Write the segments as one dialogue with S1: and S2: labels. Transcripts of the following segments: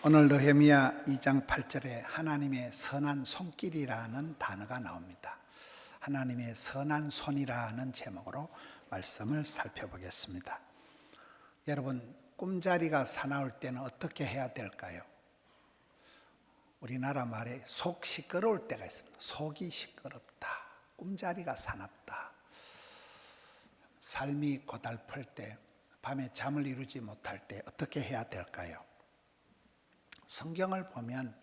S1: 오늘 느헤미야 2장 8절에 하나님의 선한 손길이라는 단어가 나옵니다. 하나님의 선한 손이라는 제목으로 말씀을 살펴보겠습니다. 여러분, 꿈자리가 사나울 때는 어떻게 해야 될까요? 우리나라 말에 속 시끄러울 때가 있습니다. 속이 시끄럽다, 꿈자리가 사납다, 삶이 고달플 때, 밤에 잠을 이루지 못할 때 어떻게 해야 될까요? 성경을 보면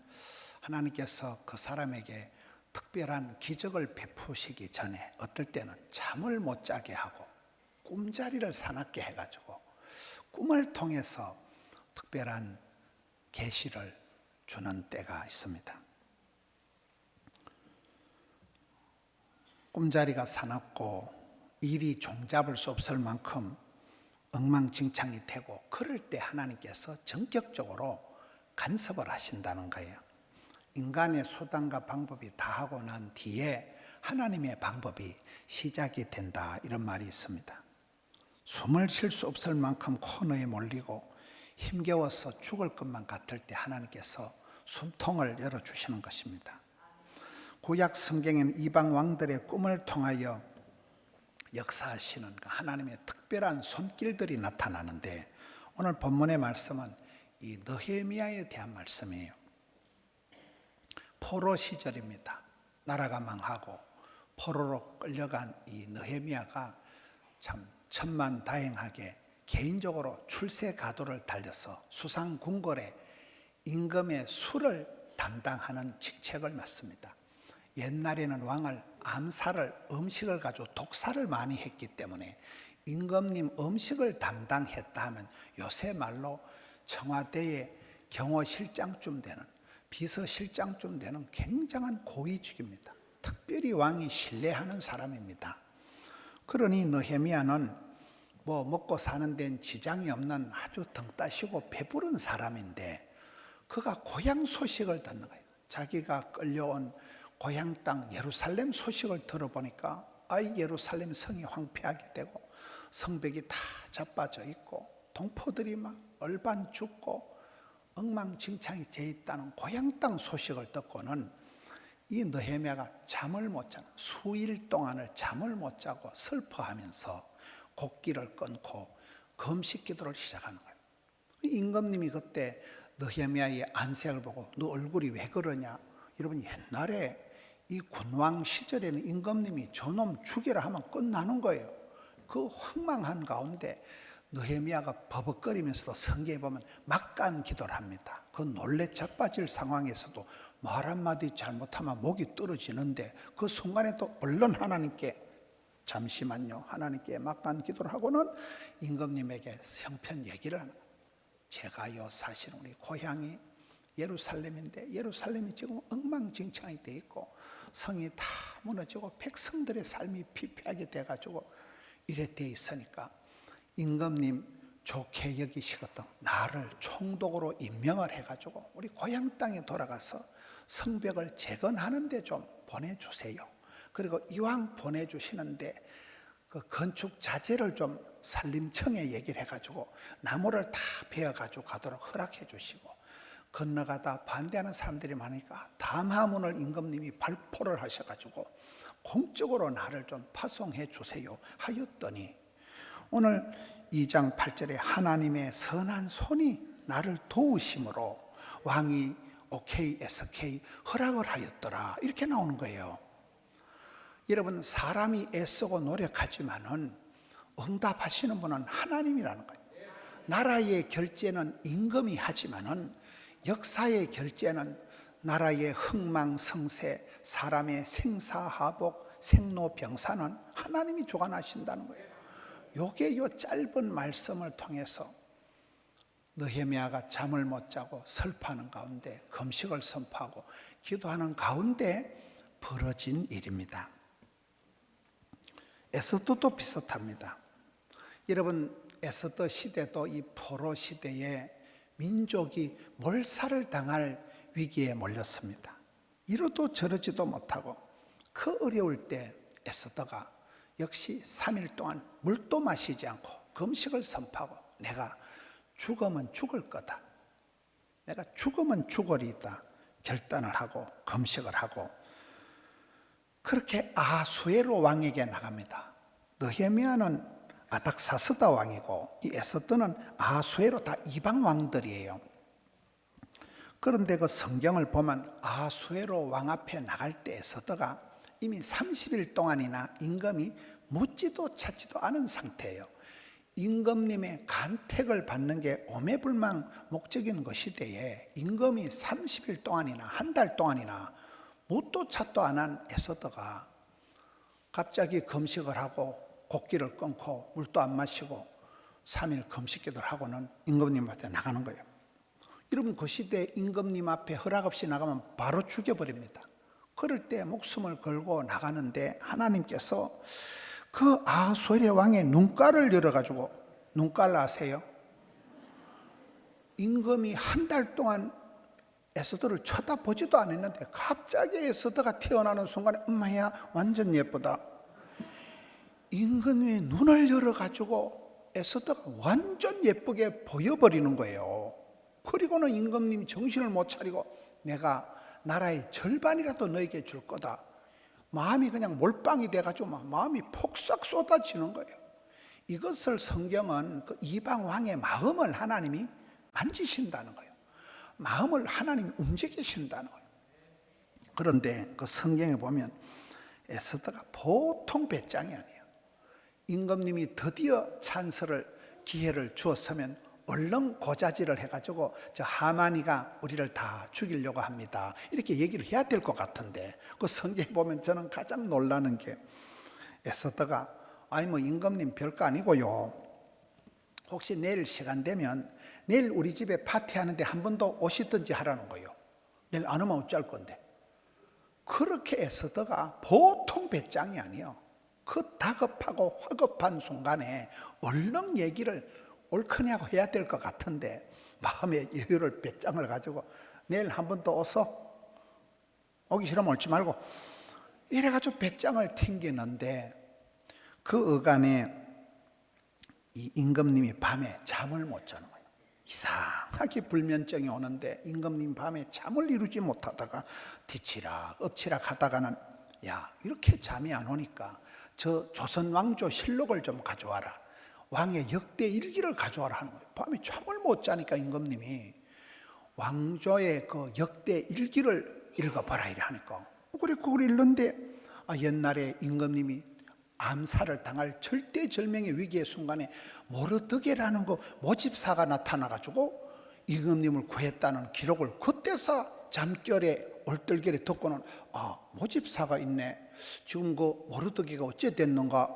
S1: 하나님께서 그 사람에게 특별한 기적을 베푸시기 전에 어떨 때는 잠을 못 자게 하고 꿈자리를 사납게 해가지고 꿈을 통해서 특별한 계시를 주는 때가 있습니다. 꿈자리가 사납고 일이 종잡을 수 없을 만큼 엉망진창이 되고 그럴 때 하나님께서 전격적으로 간섭을 하신다는 거예요. 인간의 수단과 방법이 다 하고 난 뒤에 하나님의 방법이 시작이 된다, 이런 말이 있습니다. 숨을 쉴 수 없을 만큼 코너에 몰리고 힘겨워서 죽을 것만 같을 때 하나님께서 숨통을 열어주시는 것입니다. 구약 성경에는 이방 왕들의 꿈을 통하여 역사하시는 하나님의 특별한 손길들이 나타나는데, 오늘 본문의 말씀은 이 느헤미야에 대한 말씀이에요. 포로 시절입니다. 나라가 망하고 포로로 끌려간 이 느헤미야가 참 천만다행하게 개인적으로 출세가도를 달려서 수상궁궐의 임금의 술을 담당하는 직책을 맡습니다. 옛날에는 왕을 암살을, 음식을 가지고 독살을 많이 했기 때문에 임금님 음식을 담당했다 하면 요새 말로 청와대의 경호실장쯤 되는, 비서실장쯤 되는 굉장한 고위직입니다. 특별히 왕이 신뢰하는 사람입니다. 그러니 느헤미야는 뭐 먹고 사는 데는 지장이 없는 아주 등 따시고 배부른 사람인데, 그가 고향 소식을 듣는 거예요. 자기가 끌려온 고향 땅 예루살렘 소식을 들어보니까 예루살렘 성이 황폐하게 되고 성벽이 다 자빠져 있고 동포들이 막 얼반 죽고 엉망진창이 돼 있다는 고향 땅 소식을 듣고는 이 느헤미야가 잠을 못 자는, 수일 동안을 잠을 못 자고 슬퍼하면서 곡기를 끊고 금식 기도를 시작하는 거예요. 임금님이 그때 느헤미야의 안색을 보고 너 얼굴이 왜 그러냐? 여러분, 옛날에 이 군왕 시절에는 임금님이 저놈 죽이라 하면 끝나는 거예요. 그 황망한 가운데 느헤미야가 버벅거리면서도 성경에 보면 막간 기도를 합니다. 그 놀래 자빠질 상황에서도 말 한마디 잘못하면 목이 떨어지는데 그 순간에 또 얼른 하나님께, 잠시만요, 하나님께 막간 기도를 하고는 임금님에게 형편 얘기를 하는 거예요. 제가요, 사실 우리 고향이 예루살렘인데 예루살렘이 지금 엉망진창이 돼 있고 성이 다 무너지고 백성들의 삶이 피폐하게 돼가지고 이래 돼 있으니까 임금님 좋게 여기시거든 나를 총독으로 임명을 해가지고 우리 고향 땅에 돌아가서 성벽을 재건하는 데 좀 보내주세요. 그리고 이왕 보내주시는데 그 건축 자재를 좀 산림청에 얘기를 해가지고 나무를 다 베어가지고 가도록 허락해 주시고, 건너가다 반대하는 사람들이 많으니까 담화문을 임금님이 발포를 하셔가지고 공적으로 나를 좀 파송해 주세요 하였더니, 오늘 2장 8절에 하나님의 선한 손이 나를 도우심으로 왕이 오케이 SK 허락을 하였더라, 이렇게 나오는 거예요. 여러분, 사람이 애쓰고 노력하지만은 응답하시는 분은 하나님이라는 거예요. 나라의 결제는 임금이 하지만은 역사의 결제는 나라의 흥망성쇠, 사람의 생사하복, 생로병사는 하나님이 주관하신다는 거예요. 요게 요 짧은 말씀을 통해서 느헤미야가 잠을 못 자고 슬퍼하는 가운데 금식을 선포하고 기도하는 가운데 벌어진 일입니다. 에스더도 비슷합니다. 여러분, 에스더 시대도 이 포로 시대에 민족이 몰살을 당할 위기에 몰렸습니다. 이러도 저러지도 못하고 그 어려울 때 에스더가 역시 3일 동안 물도 마시지 않고 금식을 선포하고 내가 죽으면 죽을 거다, 내가 죽으면 죽으리이다 결단을 하고 금식을 하고 그렇게 아수에로 왕에게 나갑니다. 느헤미야는 아닥사스다 왕이고 이 에스더는 아수에로 다 이방 왕들이에요. 그런데 그 성경을 보면 아수에로 왕 앞에 나갈 때 에스더가 이미 30일 동안이나 임금이 묻지도 찾지도 않은 상태예요. 임금님의 간택을 받는 게 오매불망 목적인 것이대에 임금이 30일 동안이나 한 달 동안이나 묻도 찾도 안 한 에스더가 갑자기 금식을 하고 곡기를 끊고 물도 안 마시고 3일 금식기도를 하고는 임금님 앞에 나가는 거예요. 여러분 그 시대에 임금님 앞에 허락 없이 나가면 바로 죽여버립니다. 그럴 때 목숨을 걸고 나가는데 하나님께서 그 아수에르 왕의 눈깔을 열어가지고, 눈깔 아세요? 임금이 한 달 동안 에스더를 쳐다보지도 않았는데 갑자기 에스더가 태어나는 순간에 엄마야 완전 예쁘다. 임금의 눈을 열어가지고 에스더가 완전 예쁘게 보여버리는 거예요. 그리고는 임금님이 정신을 못 차리고 내가 나라의 절반이라도 너에게 줄 거다. 마음이 그냥 몰빵이 돼가지고 마음이 폭삭 쏟아지는 거예요. 이것을 성경은 그 이방 왕의 마음을 하나님이 만지신다는 거예요. 마음을 하나님이 움직이신다는 거예요. 그런데 그 성경에 보면 에스더가 보통 배짱이 아니에요. 임금님이 드디어 찬스를 기회를 주었으면 얼른 고자질을 해가지고 저 하만이가 우리를 다 죽이려고 합니다 이렇게 얘기를 해야 될 것 같은데 그 성경에 보면 저는 가장 놀라는 게 에스더가 아니 뭐 임금님 별거 아니고요 혹시 내일 시간 되면 내일 우리 집에 파티하는데 한 번 더 오시든지 하라는 거예요. 내일 안 오면 어쩔 건데. 그렇게 에스더가 보통 배짱이 아니에요. 그 다급하고 화급한 순간에 얼른 얘기를 옳거냐고 해야 될 것 같은데 마음의 여유를 배짱을 가지고 내일 한 번 더 오서 오기 싫으면 오지 말고 이래가지고 배짱을 튕기는데 그 어간에 이 임금님이 밤에 잠을 못 자는 거예요. 이상하게 불면증이 오는데 임금님 밤에 잠을 이루지 못하다가 뒤치락 엎치락 하다가는 야 이렇게 잠이 안 오니까 저 조선 왕조 실록을 좀 가져와라. 왕의 역대 일기를 가져와라 하는 거예요. 밤에 잠을 못 자니까 임금님이 왕조의 그 역대 일기를 읽어봐라 이래 하니까 그래 그걸 읽는데 옛날에 임금님이 암살을 당할 절대절명의 위기의 순간에 모르드게라는 그 모집사가 나타나가지고 임금님을 구했다는 기록을 그때서 잠결에 얼떨결에 듣고는 모집사가 있네. 지금 그 모르드게가 어째 됐는가?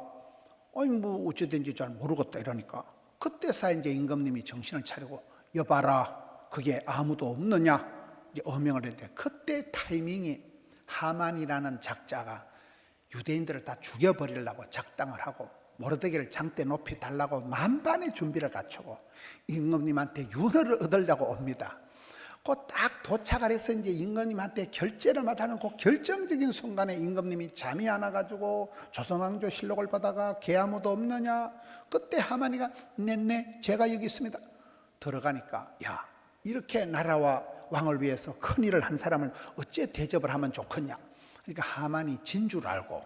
S1: 아니 뭐 어째 된지 잘 모르겠다 이러니까 그때서 이제 임금님이 정신을 차리고 여봐라 그게 아무도 없느냐 이제 어명을 했는데 그때 타이밍이 하만이라는 작자가 유대인들을 다 죽여버리려고 작당을 하고 모르드게를 장대 높이 달라고 만반의 준비를 갖추고 임금님한테 윤허를 얻으려고 옵니다. 그 딱 도착을 해서 이제 임금님한테 결제를 맡아는 그 결정적인 순간에 임금님이 잠이 안 와가지고 조선왕조 실록을 보다가 개 아무도 없느냐 그때 하만이가 네네 제가 여기 있습니다. 들어가니까 야 이렇게 나라와 왕을 위해서 큰일을 한 사람을 어째 대접을 하면 좋겠냐. 그러니까 하만이 진 줄 알고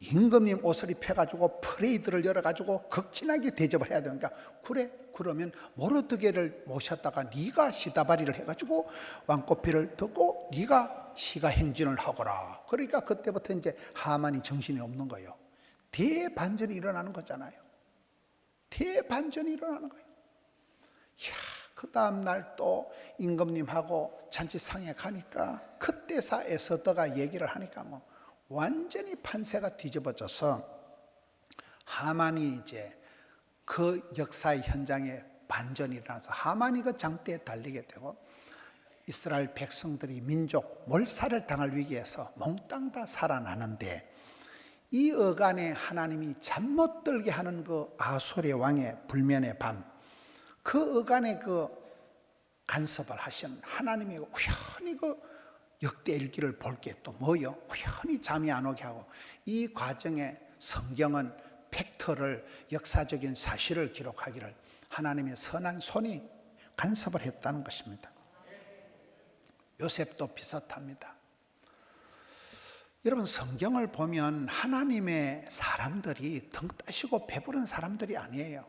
S1: 임금님 옷을 입혀가지고 프레이드를 열어가지고 극진하게 대접을 해야 되니까 그래 그러면 모르드게를 모셨다가 네가 시다바리를 해가지고 왕꼬피를 듣고 네가 시가 행진을 하거라. 그러니까 그때부터 이제 하만이 정신이 없는 거예요. 대반전이 일어나는 거잖아요. 대반전이 일어나는 거예요. 그 다음 날 또 임금님하고 잔치상에 가니까 그때서 에스더가 얘기를 하니까 뭐 완전히 판세가 뒤집어져서 하만이 이제 그 역사의 현장에 반전이 일어나서 하만이 그 장대에 달리게 되고 이스라엘 백성들이 민족 몰살을 당할 위기에서 몽땅 다 살아나는데 이 어간에 하나님이 잠 못 들게 하는 그 아수르 왕의 불면의 밤 그 어간에 그 간섭을 하신 하나님이 우연히 그 역대 일기를 볼 게 또 뭐요? 우연히 잠이 안 오게 하고 이 과정에 성경은 팩트를 역사적인 사실을 기록하기를 하나님의 선한 손이 간섭을 했다는 것입니다. 요셉도 비슷합니다. 여러분, 성경을 보면 하나님의 사람들이 등 따시고 배부른 사람들이 아니에요.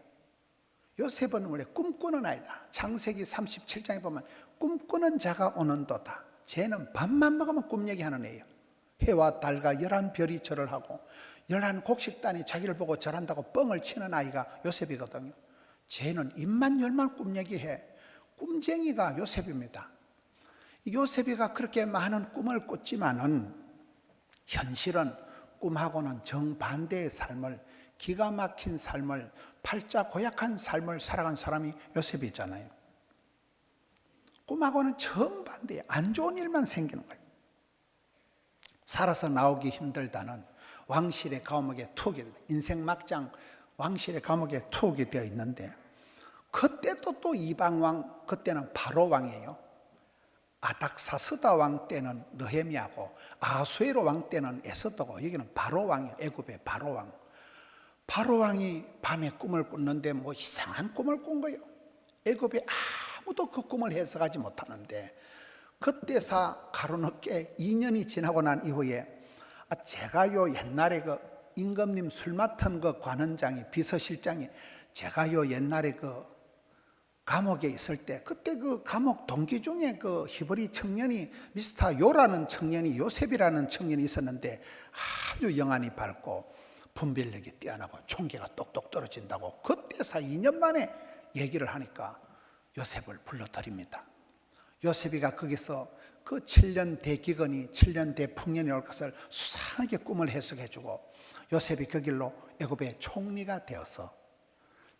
S1: 요셉은 원래 꿈꾸는 아이다. 창세기 37장에 보면 꿈꾸는 자가 오는도다. 쟤는 밥만 먹으면 꿈 얘기하는 애예요. 해와 달과 11별이 절을 하고 11곡식단이 자기를 보고 절한다고 뻥을 치는 아이가 요셉이거든요. 쟤는 입만 열만 꿈 얘기해. 꿈쟁이가 요셉입니다. 요셉이가 그렇게 많은 꿈을 꿨지만은 현실은 꿈하고는 정반대의 삶을, 기가 막힌 삶을, 팔자 고약한 삶을 살아간 사람이 요셉이잖아요. 꿈하고는 정반대에 안 좋은 일만 생기는 거예요. 살아서 나오기 힘들다는 왕실의 감옥에 투옥이 됩니다. 인생 막장 왕실의 감옥에 투옥이 되어 있는데, 그때도 또 이방왕, 그때는 바로 왕이에요. 아닥사스다 왕 때는 느헤미야고 아수에로 왕 때는 에스더고, 여기는 바로 왕이에요. 애굽의 바로 왕. 바로 왕이 밤에 꿈을 꿨는데 뭐 이상한 꿈을 꾼 거예요. 애굽에 아무도 그 꿈을 해석하지 못하는데, 그때사 가로늦게 2년이 지나고 난 이후에 제가요 옛날에 그 임금님 술 맡은 그 관원장이, 비서실장이, 제가요 옛날에 그 감옥에 있을 때, 그때 그 감옥 동기 중에 그 히브리 청년이, 미스터 요라는 청년이, 요셉이라는 청년이 있었는데 아주 영안이 밝고 분별력이 뛰어나고 총기가 똑똑 떨어진다고, 그때서 2년 만에 얘기를 하니까 요셉을 불러드립니다. 요셉이가 거기서 그 7년 대기근이 7년 대풍년이 올 것을 수상하게 꿈을 해석해주고, 요셉이 그 길로 애굽의 총리가 되어서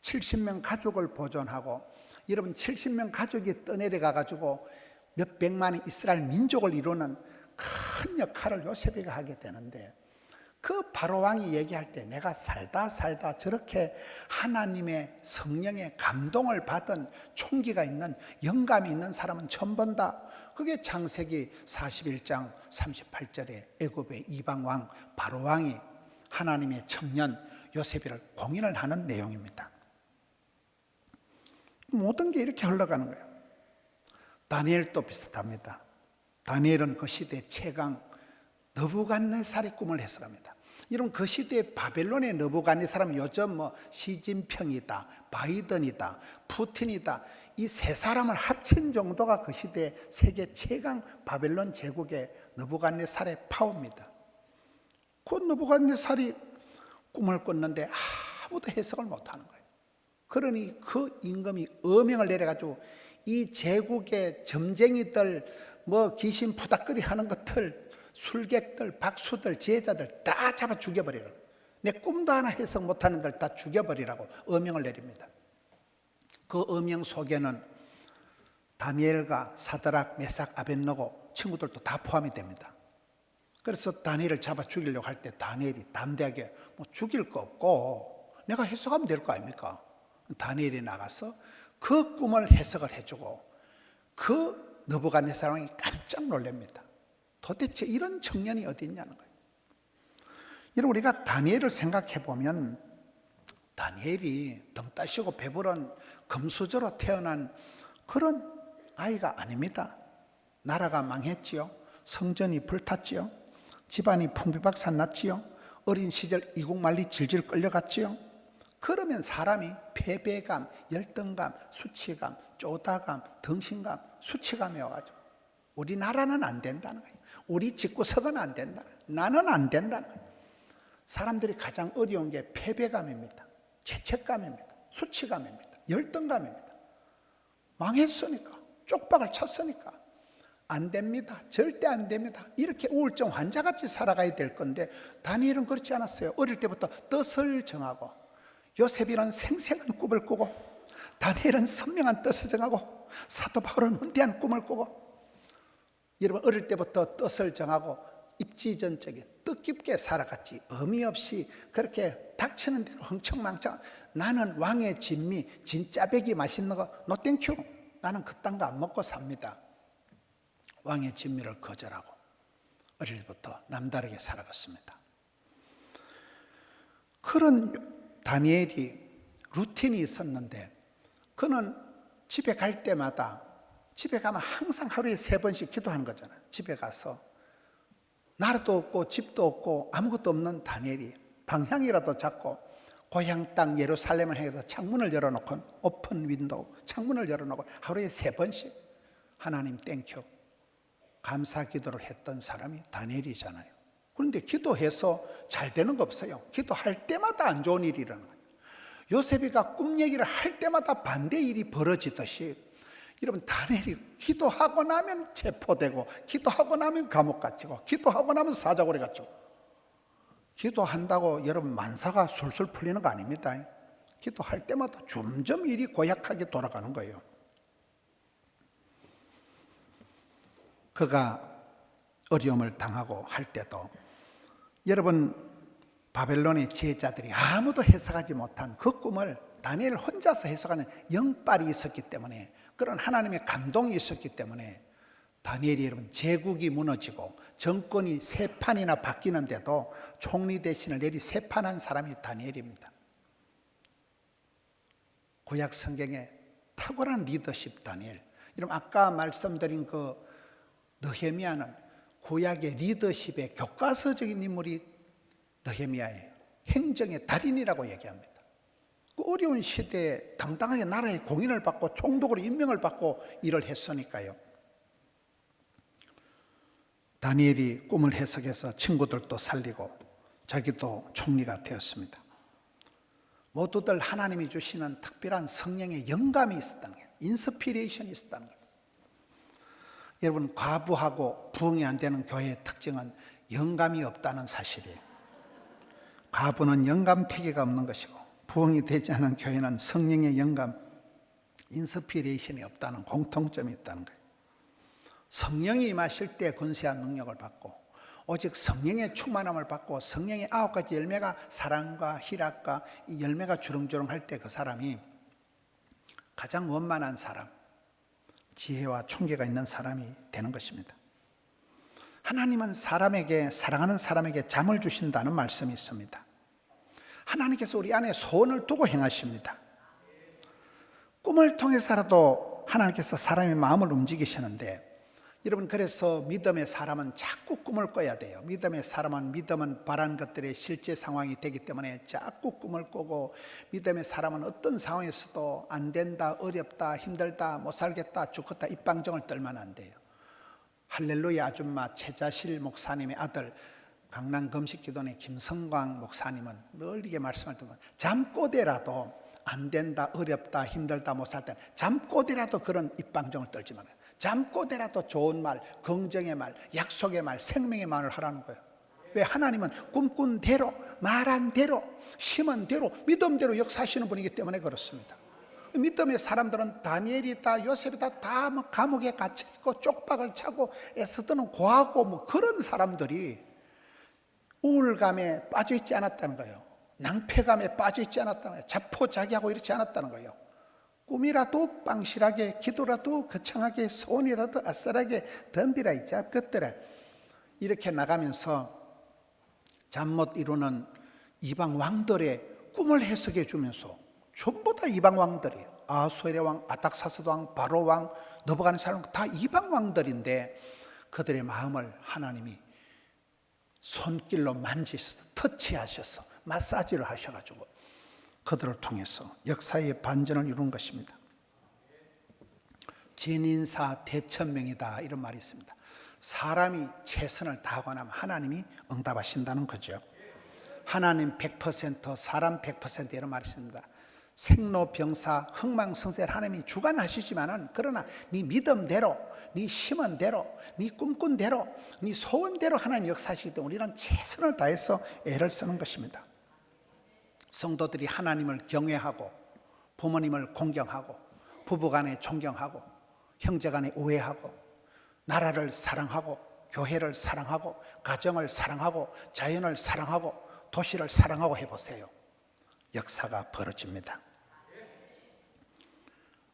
S1: 70명 가족을 보존하고, 여러분 70명 가족이 떠내려가 가지고 몇 백만의 이스라엘 민족을 이루는 큰 역할을 요셉이가 하게 되는데, 그 바로 왕이 얘기할 때 내가 살다 저렇게 하나님의 성령의 감동을 받은 총기가 있는, 영감이 있는 사람은 처음 본다. 그게 창세기 41장 38절에 애굽의 이방왕 바로 왕이 하나님의 청년 요셉이를 공인을 하는 내용입니다. 모든 게 이렇게 흘러가는 거예요. 다니엘도 비슷합니다. 다니엘은 그 시대 최강 느부갓네살의 꿈을 해석합니다. 여러분, 그 시대의 바벨론의 느부갓네살은 요즘 뭐 시진핑이다, 바이든이다, 푸틴이다, 이 세 사람을 합친 정도가 그 시대 세계 최강 바벨론 제국의 느부갓네살의 파워입니다. 그 느부갓네살이 꿈을 꿨는데 아무도 해석을 못하는 거예요. 그러니 그 임금이 어명을 내려가지고 이 제국의 점쟁이들, 뭐 귀신 푸닥거리 하는 것들, 술객들, 박수들, 제자들 다 잡아 죽여버리라고, 내 꿈도 하나 해석 못하는 들 다 죽여버리라고 어명을 내립니다. 그 어명 속에는 다니엘과 사드락, 메삭, 아벳느고 친구들도 다 포함이 됩니다. 그래서 다니엘을 잡아 죽이려고 할 때 다니엘이 담대하게 뭐 죽일 거 없고 내가 해석하면 될 거 아닙니까? 다니엘이 나가서 그 꿈을 해석을 해주고, 그 느부갓네살 왕이 깜짝 놀랍니다. 도대체 이런 청년이 어디 있냐는 거예요. 여러분, 우리가 다니엘을 생각해 보면 다니엘이 등 따시고 배부른 금수저로 태어난 그런 아이가 아닙니다. 나라가 망했지요. 성전이 불탔지요. 집안이 풍비박산 났지요. 어린 시절 이국만리 질질 끌려갔지요. 그러면 사람이 패배감, 열등감, 수치감, 쪼다감, 덩신감, 수치감이 와가지고 우리나라는 안 된다는 거예요. 우리 집구석은 안 된다. 나는 안 된다는 거예요. 사람들이 가장 어려운 게 패배감입니다. 죄책감입니다. 수치감입니다. 열등감입니다. 망했으니까, 쪽박을 쳤으니까 안 됩니다. 절대 안 됩니다. 이렇게 우울증 환자같이 살아가야 될 건데, 다니엘은 그렇지 않았어요. 어릴 때부터 뜻을 정하고, 요셉이는 생생한 꿈을 꾸고, 다니엘은 선명한 뜻을 정하고, 사도 바울은 원대한 꿈을 꾸고, 여러분 어릴 때부터 뜻을 정하고 입지전적인 뜻깊게 살아갔지, 의미 없이 그렇게 닥치는 대로 흥청망청, 나는 왕의 진미, 진짜배기 맛있는 거 노 땡큐, 나는 그딴 거 안 먹고 삽니다. 왕의 진미를 거절하고 어릴 때부터 남다르게 살아갔습니다. 그런 다니엘이 루틴이 있었는데, 그는 집에 갈 때마다 집에 가면 항상 하루에 3번씩 기도하는 거잖아요. 집에 가서 나라도 없고 집도 없고 아무것도 없는 다니엘이 방향이라도 잡고 고향 땅 예루살렘을 향해서 창문을 열어놓고, 오픈 윈도우 창문을 열어놓고 하루에 3번씩 하나님 땡큐 감사 기도를 했던 사람이 다니엘이잖아요. 그런데 기도해서 잘 되는 거 없어요. 기도할 때마다 안 좋은 일이 일어나는 거예요. 요셉이가 꿈 얘기를 할 때마다 반대 일이 벌어지듯이, 여러분 다니엘이 기도하고 나면 체포되고, 기도하고 나면 감옥 갇히고, 기도하고 나면 사자고리 갇히고. 기도한다고 여러분 만사가 술술 풀리는 거 아닙니다. 기도할 때마다 점점 일이 고약하게 돌아가는 거예요. 그가 어려움을 당하고 할 때도, 여러분 바벨론의 지혜자들이 아무도 해석하지 못한 그 꿈을 다니엘 혼자서 해석하는 영빨이 있었기 때문에, 그런 하나님의 감동이 있었기 때문에 다니엘이, 여러분 제국이 무너지고 정권이 3판이나 바뀌는데도 총리 대신을 내리 3판한 사람이 다니엘입니다. 구약 성경의 탁월한 리더십 다니엘. 여러분 아까 말씀드린 그 느헤미야는 구약의 리더십의 교과서적인 인물이 느헤미야예요. 행정의 달인이라고 얘기합니다. 그 어려운 시대에 당당하게 나라의 공인을 받고 총독으로 임명을 받고 일을 했으니까요. 다니엘이 꿈을 해석해서 친구들도 살리고 자기도 총리가 되었습니다. 모두들 하나님이 주시는 특별한 성령의 영감이 있었다는 거예요. 인스피레이션이 있었다는 거예요. 여러분 과부하고 부흥이 안 되는 교회의 특징은 영감이 없다는 사실이에요. 과부는 영감태기가 없는 것이고, 부흥이 되지 않은 교회는 성령의 영감, 인스피레이션이 없다는 공통점이 있다는 거예요. 성령이 임하실 때 권세한 능력을 받고, 오직 성령의 충만함을 받고 성령의 9가지 열매가 사랑과 희락과 이 열매가 주렁주렁 할 때 그 사람이 가장 원만한 사람, 지혜와 총계가 있는 사람이 되는 것입니다. 하나님은 사람에게, 사랑하는 사람에게 잠을 주신다는 말씀이 있습니다. 하나님께서 우리 안에 소원을 두고 행하십니다. 꿈을 통해서라도 하나님께서 사람의 마음을 움직이시는데, 여러분 그래서 믿음의 사람은 자꾸 꿈을 꿔야 돼요. 믿음의 사람은, 믿음은 바란 것들의 실제 상황이 되기 때문에 자꾸 꿈을 꾸고, 믿음의 사람은 어떤 상황에서도 안 된다, 어렵다, 힘들다, 못 살겠다, 죽겠다 입방정을 떨면 안 돼요. 할렐루야 아줌마 최자실 목사님의 아들 강남 금식기도원의 김성광 목사님은 늘 이게 말씀할 때마다 잠꼬대라도 안 된다, 어렵다, 힘들다, 못 살 때 잠꼬대라도 그런 입방정을 떨지 말아요. 잠꼬대라도 좋은 말, 긍정의 말, 약속의 말, 생명의 말을 하라는 거예요. 왜? 하나님은 꿈꾼 대로, 말한 대로, 심은 대로, 믿음대로 역사하시는 분이기 때문에 그렇습니다. 믿음의 사람들은 다니엘이다, 요셉이다, 다 뭐 감옥에 갇혀있고 쪽박을 차고 애쓰드는 고하고 뭐 그런 사람들이 우울감에 빠져있지 않았다는 거예요. 낭패감에 빠져있지 않았다는 거예요. 자포자기하고 이렇지 않았다는 거예요. 꿈이라도 빵실하게, 기도라도 거창하게, 소원이라도 아싸라게 덤비라 이 잡것들아. 이렇게 나가면서 잠 못 이루는 이방 왕들의 꿈을 해석해 주면서, 전부 다 이방 왕들이에요. 아수에르 왕, 아닥사스도 왕, 바로 왕, 넘어가는 사람 다 이방 왕들인데, 그들의 마음을 하나님이 손길로 만지셔서, 터치하셔서, 마사지를 하셔가지고 그들을 통해서 역사의 반전을 이룬 것입니다. 진인사 대천명이다 이런 말이 있습니다. 사람이 최선을 다하고 나면 하나님이 응답하신다는 거죠. 하나님 100%, 사람 100% 이런 말이 있습니다. 생로병사 흥망성쇠를 하나님이 주관하시지만은, 그러나 네 믿음대로, 네 심은 대로, 네 꿈꾼 대로, 네 소원대로 하나님 역사하시기 때문에 우리는 최선을 다해서 애를 쓰는 것입니다. 성도들이 하나님을 경외하고, 부모님을 공경하고, 부부간에 존경하고, 형제간에 우애하고, 나라를 사랑하고, 교회를 사랑하고, 가정을 사랑하고, 자연을 사랑하고, 도시를 사랑하고 해보세요. 역사가 벌어집니다.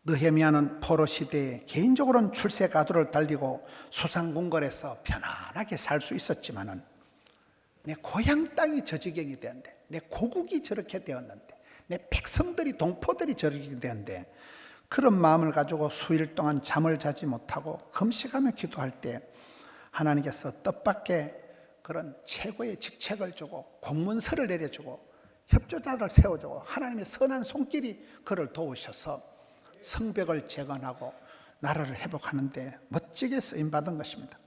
S1: 느헤미야는 포로 시대에 개인적으로는 출세 가도를 달리고 수상궁궐에서 편안하게 살 수 있었지만은, 내 고향 땅이 저 지경이 되었는데, 내 고국이 저렇게 되었는데, 내 백성들이, 동포들이 저렇게 되었는데, 그런 마음을 가지고 수일 동안 잠을 자지 못하고 금식하며 기도할 때 하나님께서 뜻밖의 그런 최고의 직책을 주고 공문서를 내려주고 협조자를 세워주고 하나님의 선한 손길이 그를 도우셔서 성벽을 재건하고 나라를 회복하는 데 멋지게 쓰임받은 것입니다.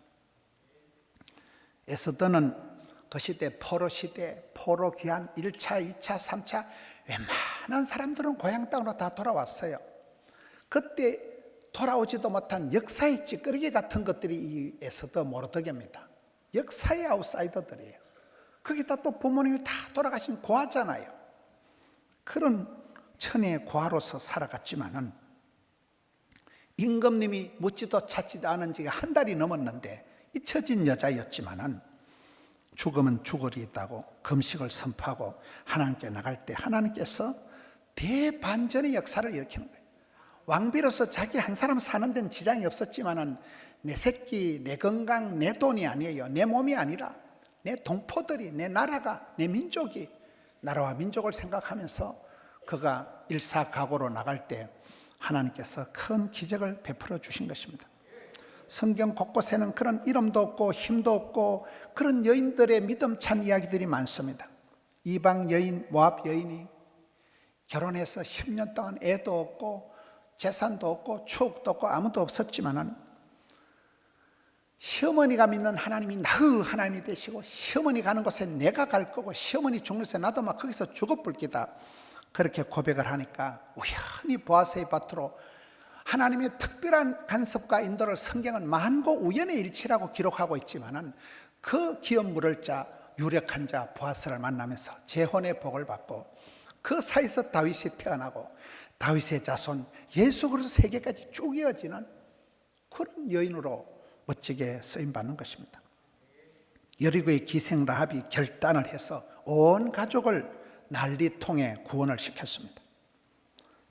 S1: 에스더는 그 시대 포로 시대, 포로 귀환 1차, 2차, 3차 웬만한 사람들은 고향 땅으로 다 돌아왔어요. 그때 돌아오지도 못한 역사의 찌끄러기 같은 것들이 이 에스더 모르드게입니다. 역사의 아웃사이더들이에요. 거기다 또 부모님이 다 돌아가신 고아잖아요. 그런 천혜의 고아로서 살아갔지만은 임금님이 묻지도 찾지도 않은 지가 한 달이 넘었는데 잊혀진 여자였지만은 죽으면 죽으리다고 금식을 선포하고 하나님께 나갈 때 하나님께서 대반전의 역사를 일으키는 거예요. 왕비로서 자기 한 사람 사는 데는 지장이 없었지만은 내 새끼, 내 건강, 내 돈이 아니에요. 내 몸이 아니라 내 동포들이, 내 나라가, 내 민족이, 나라와 민족을 생각하면서 그가 일사각오로 나갈 때 하나님께서 큰 기적을 베풀어 주신 것입니다. 성경 곳곳에는 그런 이름도 없고 힘도 없고 그런 여인들의 믿음찬 이야기들이 많습니다. 이방 여인, 모압 여인이 결혼해서 10년 동안 애도 없고 재산도 없고 추억도 없고 아무도 없었지만은 시어머니가 믿는 하나님이 나의 하나님이 되시고 시어머니 가는 곳에 내가 갈 거고 시어머니 죽는 곳에 나도 막 거기서 죽어볼 기다. 그렇게 고백을 하니까 우연히 보아스의 밭으로 하나님의 특별한 간섭과 인도를 성경은 만고 우연의 일치라고 기록하고 있지만은 그 기업 물을 자 유력한 자 보아스를 만나면서 재혼의 복을 받고 그 사이에서 다윗이 태어나고 다윗의 자손 예수 그리스도 세계까지 쭉 이어지는 그런 여인으로 멋지게 쓰임받는 것입니다. 여리고의 기생 라합이 결단을 해서 온 가족을 난리통에 구원을 시켰습니다.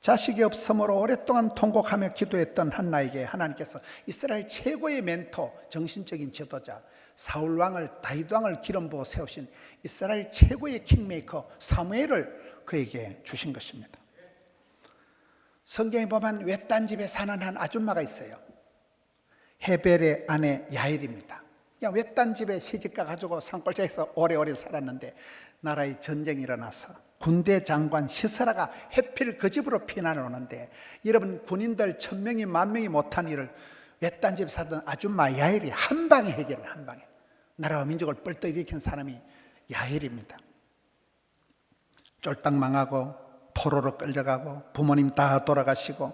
S1: 자식이 없으므로 오랫동안 통곡하며 기도했던 한나에게 하나님께서 이스라엘 최고의 멘토, 정신적인 지도자 사울 왕을, 다윗 왕을 기름 부어 세우신 이스라엘 최고의 킹메이커 사무엘을 그에게 주신 것입니다. 성경에 보면 외딴 집에 사는 한 아줌마가 있어요. 헤벨의 아내 야일입니다. 그냥 외딴 집에 시집가 가지고 산골짜기에서 오래오래 살았는데 나라에 전쟁이 일어나서 군대 장관 시스라가 해필 그 집으로 피난을 오는데 여러분 군인들 1000명이 10,000명이 못한 일을 외딴 집에 사던 아줌마 야일이 한 방에 해결을 한 방에 나라와 민족을 뻘떡 일으킨 사람이 야일입니다. 쫄딱 망하고 포로로 끌려가고 부모님 다 돌아가시고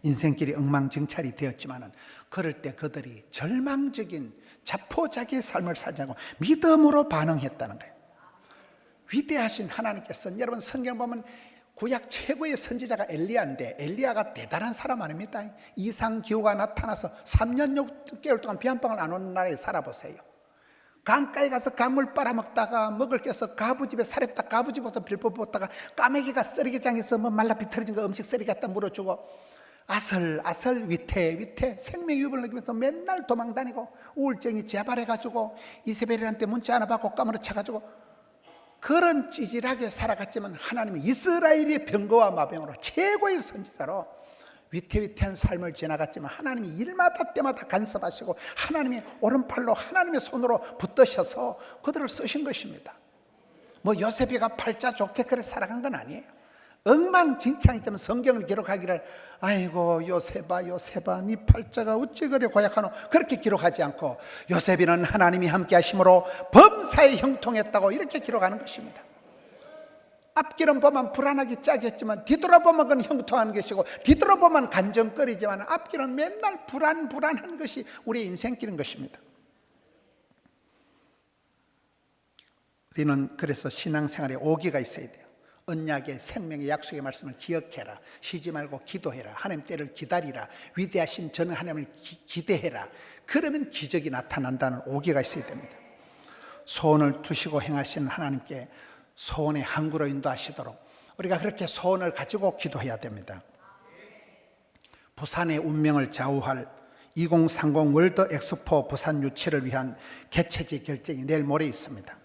S1: 인생길이 엉망진창이 되었지만은 그럴 때 그들이 절망적인 자포자기의 삶을 살자고 믿음으로 반응했다는 거예요. 위대하신 하나님께서는 여러분 성경 보면 구약 최고의 선지자가 엘리야인데 엘리야가 대단한 사람 아닙니까? 이상기후가 나타나서 3년 6개월 동안 비 한 방울 안 오는 나라에 살아보세요. 강가에 가서 강물 빨아먹다가 먹을 게 없어 가부집에 사렵다 가부집에서 빌보 뽑다가 까매기가 쓰레기장에서 뭐 말라 비틀어진 거 음식 쓰레기 갖다 물어주고 아슬아슬 위태 생명유입을 느끼면서 맨날 도망다니고 우울증이 재발해가지고 이세벨한테 문자 하나 받고 까무러쳐가지고 그런 찌질하게 살아갔지만 하나님이 이스라엘의 병거와 마병으로 최고의 선지자로 위태위태한 삶을 지나갔지만 하나님이 일마다 때마다 간섭하시고 하나님의 오른팔로 하나님의 손으로 붙드셔서 그들을 쓰신 것입니다. 뭐 요셉이가 팔자 좋게 그래 살아간 건 아니에요. 엉망진창이지만 성경을 기록하기를 아이고 요셉아 네 팔자가 어찌 그래 고약하노 그렇게 기록하지 않고 요셉이는 하나님이 함께 하심으로 범사에 형통했다고 이렇게 기록하는 것입니다. 앞길은 보면 불안하기 짝이었지만 뒤돌아보면 그건 형통하는 것이고 뒤돌아보면 간정거리지만 앞길은 맨날 불안한 것이 우리의 인생길인 것입니다. 우리는 그래서 신앙생활에 오기가 있어야 돼요. 언약의 생명의 약속의 말씀을 기억해라. 쉬지 말고 기도해라. 하나님 때를 기다리라. 위대하신 저는 하나님을 기대해라. 그러면 기적이 나타난다는 오기가 있어야 됩니다. 소원을 두시고 행하신 하나님께 소원의 항구로 인도하시도록 우리가 그렇게 소원을 가지고 기도해야 됩니다. 부산의 운명을 좌우할 2030 월드 엑스포 부산 유치를 위한 개최지 결정이 내일 모레 있습니다.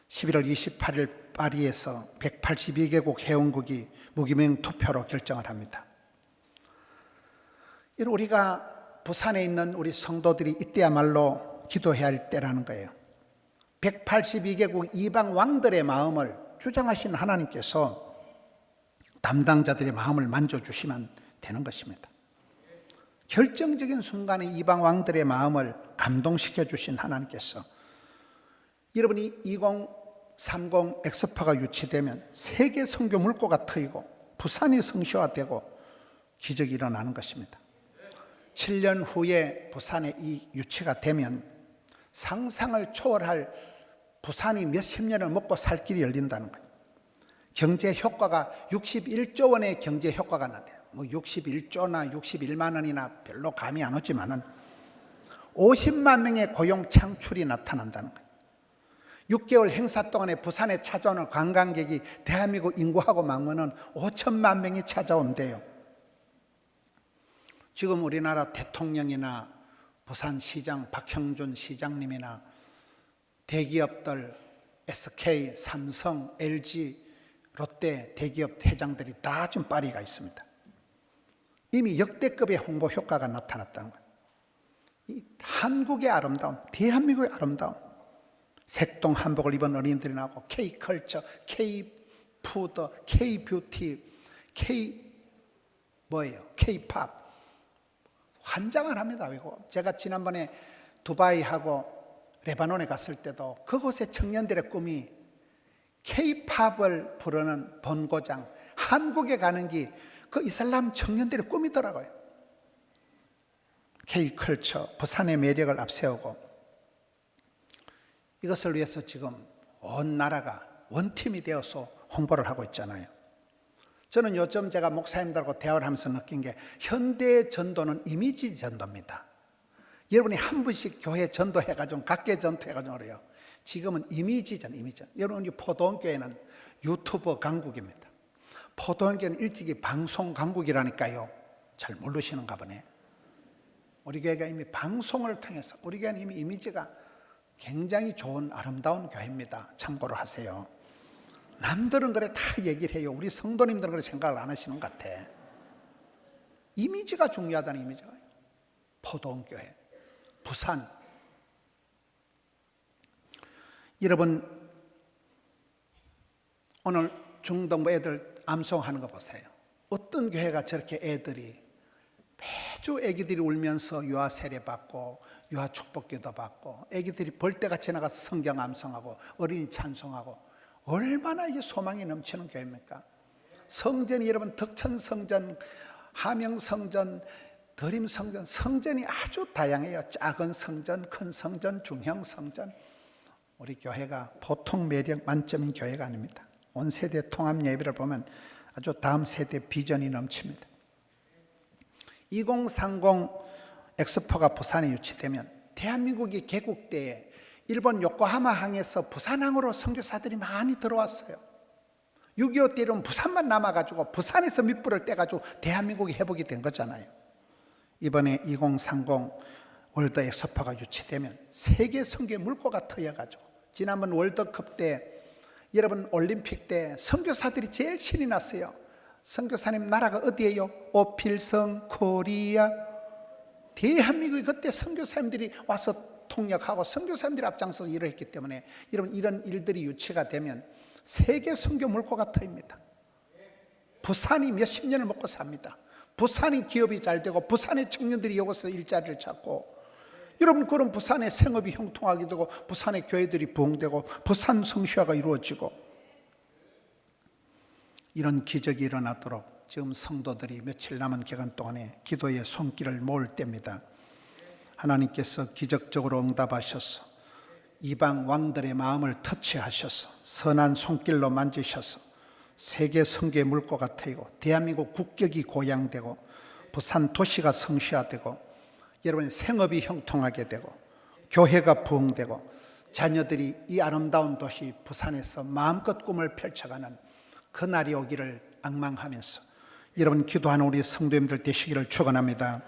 S1: 11월 28일 파리에서 182개국 회원국이 무기명 투표로 결정을 합니다. 우리가 부산에 있는 우리 성도들이 이때야말로 기도해야 할 때라는 거예요. 182개국 이방 왕들의 마음을 주장하신 하나님께서 담당자들의 마음을 만져주시면 되는 것입니다. 결정적인 순간에 이방 왕들의 마음을 감동시켜 주신 하나님께서 여러분이 2030 엑스포가 유치되면 세계 선교 물꼬가 트이고 부산이 성시화되고 기적이 일어나는 것입니다. 7년 후에 부산에 이 유치가 되면 상상을 초월할 부산이 몇십 년을 먹고 살 길이 열린다는 거예요. 경제 효과가 61조 원의 경제 효과가 나대요. 뭐 61조나 61만 원이나 별로 감이 안 오지만은 50만 명의 고용 창출이 나타난다는 거예요. 6개월 행사 동안에 부산에 찾아오는 관광객이 대한민국 인구하고 막으면 5천만 명이 찾아온대요. 지금 우리나라 대통령이나 부산시장 박형준 시장님이나 대기업들 SK, 삼성, LG, 롯데 대기업 회장들이 다 좀 파리가 있습니다. 이미 역대급의 홍보 효과가 나타났다는 거예요. 이 한국의 아름다움, 대한민국의 아름다움, 색동 한복을 입은 어린이들이 나오고 K컬처, K푸드, K뷰티, K팝 환장을 합니다. 제가 지난번에 두바이하고 레바논에 갔을 때도 그곳의 청년들의 꿈이 K팝을 부르는 본고장 한국에 가는 게 그 이슬람 청년들의 꿈이더라고요. K컬처, 부산의 매력을 앞세우고 이것을 위해서 지금 온 나라가 원팀이 되어서 홍보를 하고 있잖아요. 저는 요즘 제가 목사님들하고 대화를 하면서 느낀 게 현대 전도는 이미지 전도입니다. 여러분이 한 분씩 교회 전도해가지고 각계 전도해가지고 그래요. 지금은 이미지전. 여러분 포도원교회는 유튜버 강국입니다. 포도원교회는 일찍이 방송 강국이라니까요. 잘 모르시는가 보네. 우리 교회가 이미 방송을 통해서 우리 교회는 이미 이미지가 굉장히 좋은 아름다운 교회입니다. 참고로 하세요. 남들은 그래 다 얘기를 해요. 우리 성도님들은 그래 생각을 안 하시는 것 같아. 이미지가 중요하다는 이미지가. 포도원교회, 부산. 여러분 오늘 중동부 애들 암송하는 거 보세요. 어떤 교회가 저렇게 애들이 매주 애기들이 울면서 유아 세례 받고 유아 축복기도 받고 애기들이 벌떼같이 나가서 성경 암송하고 어린이 찬송하고 얼마나 이게 소망이 넘치는 교회입니까? 성전이 여러분 덕천성전, 함영성전, 드림성전, 성전이 아주 다양해요. 작은 성전, 큰 성전, 중형 성전. 우리 교회가 보통 매력 만점인 교회가 아닙니다. 온 세대 통합 예배를 보면 아주 다음 세대 비전이 넘칩니다. 2030 엑스포가 부산에 유치되면 대한민국이 개국 때에 일본 요코하마항에서 부산항으로 선교사들이 많이 들어왔어요. 6.25 때는 부산만 남아가지고 부산에서 밑불을 떼가지고 대한민국이 회복이 된 거잖아요. 이번에 2030 월드 엑스포가 유치되면 세계 선교의 물꼬가 트여가지고 지난번 월드컵 때 여러분 올림픽 때 선교사들이 제일 신이 났어요. 선교사님 나라가 어디예요? 오필성 코리아. 대한민국이 그때 선교사님들이 와서 통역하고 선교사님들이 앞장서서 일을 했기 때문에 여러분 이런 일들이 유치가 되면 세계 선교 물꼬가 트입니다. 부산이 몇십 년을 먹고 삽니다. 부산이 기업이 잘 되고 부산의 청년들이 여기서 일자리를 찾고 여러분 그런 부산의 생업이 형통하게 되고 부산의 교회들이 부흥되고 부산 성시화가 이루어지고 이런 기적이 일어나도록 지금 성도들이 며칠 남은 기간 동안에 기도의 손길을 모을 때입니다. 하나님께서 기적적으로 응답하셔서 이방 왕들의 마음을 터치하셔서 선한 손길로 만지셔서 세계 선교의 물꼬가 트이고 대한민국 국격이 고양되고 부산 도시가 성시화되고 여러분의 생업이 형통하게 되고 교회가 부흥되고 자녀들이 이 아름다운 도시 부산에서 마음껏 꿈을 펼쳐가는 그날이 오기를 앙망하면서 여러분 기도하는 우리 성도님들 되시기를 축원합니다.